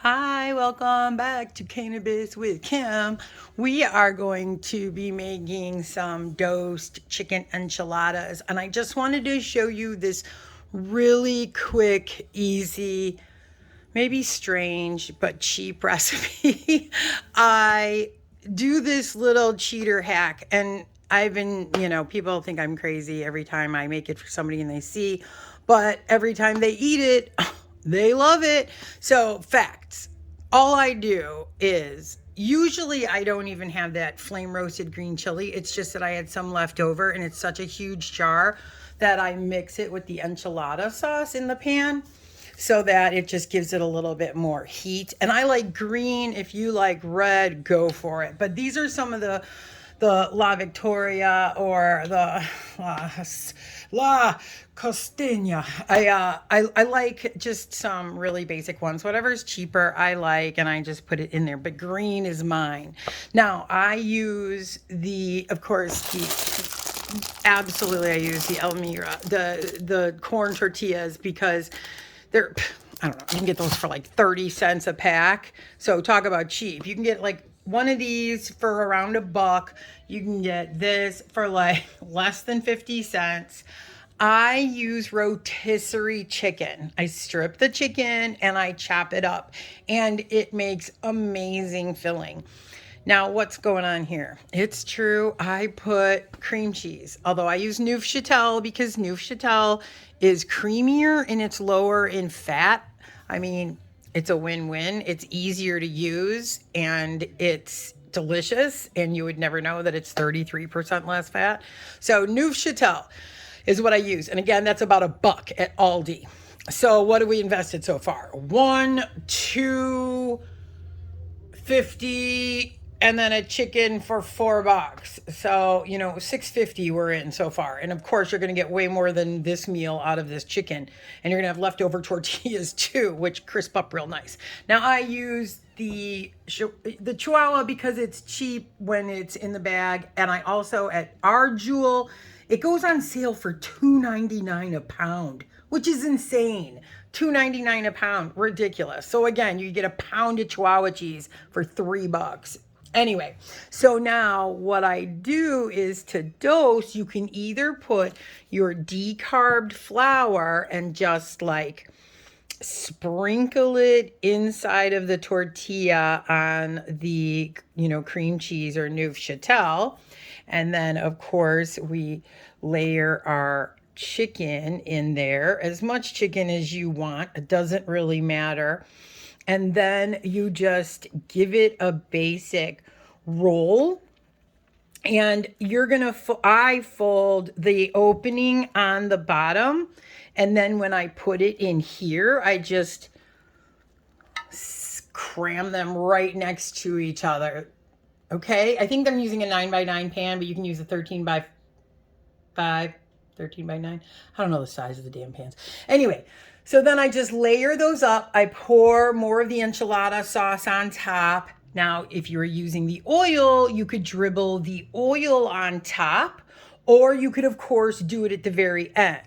Hi, welcome back to Cannabis with Kim. We are going to be making some dosed chicken enchiladas, and I just wanted to show you this really quick, easy, maybe strange, but cheap recipe. I do this little cheater hack, and I've been, people think I'm crazy every time I make it for somebody and they see, but every time they eat it, they love it. So, facts. All I do is usually I don't even have that flame roasted green chili. It's just that I had some left over and it's such a huge jar that I mix it with the enchilada sauce in the pan so that it just gives it a little bit more heat. And I like green. If you like red, go for it. But these are some of the La Victoria or the La Costeña. I like just some really basic ones. Whatever's cheaper, I like, and I just put it in there. But green is mine. Now I use of course, absolutely I use the Elmira, the corn tortillas because they're, I don't know, you can get those for like 30 cents a pack. So talk about cheap. You can get like one of these for around $1. You can get this for like less than 50 cents. I use rotisserie chicken. I strip the chicken and I chop it up, and it makes amazing filling. Now, what's going on here? It's true, I put cream cheese, although I use Neufchâtel because Neufchâtel is creamier and it's lower in fat. I mean, it's a win-win. It's easier to use and it's delicious, and you would never know that it's 33% less fat. So Neufchâtel is what I use. And again, that's about $1 at Aldi. So what have we invested so far? 1, 2, 50, and then a chicken for $4. So, $6.50 we're in so far. And of course, you're going to get way more than this meal out of this chicken. And you're going to have leftover tortillas too, which crisp up real nice. Now, I use the Chihuahua because it's cheap when it's in the bag. And I also, at our Jewel, it goes on sale for $2.99 a pound, which is insane. $2.99 a pound, ridiculous. So again, you get a pound of Chihuahua cheese for $3. Anyway, so now what I do is to dose, you can either put your decarbed flour and just like sprinkle it inside of the tortilla on the, cream cheese or Neufchâtel. And then, of course, we layer our chicken in there, as much chicken as you want. It doesn't really matter. And then you just give it a basic roll. And you're going to, I fold the opening on the bottom. And then when I put it in here, I just cram them right next to each other. Okay, I think I'm using a 9x9 pan, but you can use a 13x5, 13x9. I don't know the size of the damn pans. Anyway, so then I just layer those up. I pour more of the enchilada sauce on top. Now, if you were using the oil, you could dribble the oil on top, or you could, of course, do it at the very end.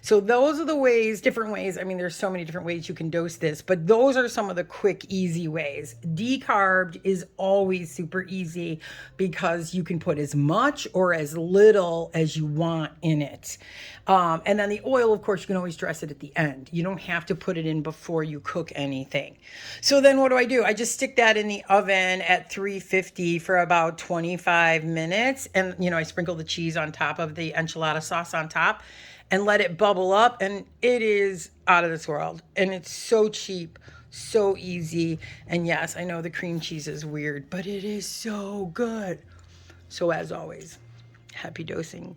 So those are the ways, different ways. I mean, there's so many different ways you can dose this, but those are some of the quick, easy ways. Decarbed is always super easy because you can put as much or as little as you want in it. And then the oil, of course, you can always dress it at the end. You don't have to put it in before you cook anything. So then what do? I just stick that in the oven at 350 for about 25 minutes. And, I sprinkle the cheese on top of the enchilada sauce on top and let it bubble up, and it is out of this world. And it's so cheap, so easy. And yes, I know the cream cheese is weird, but it is so good. So as always, happy dosing.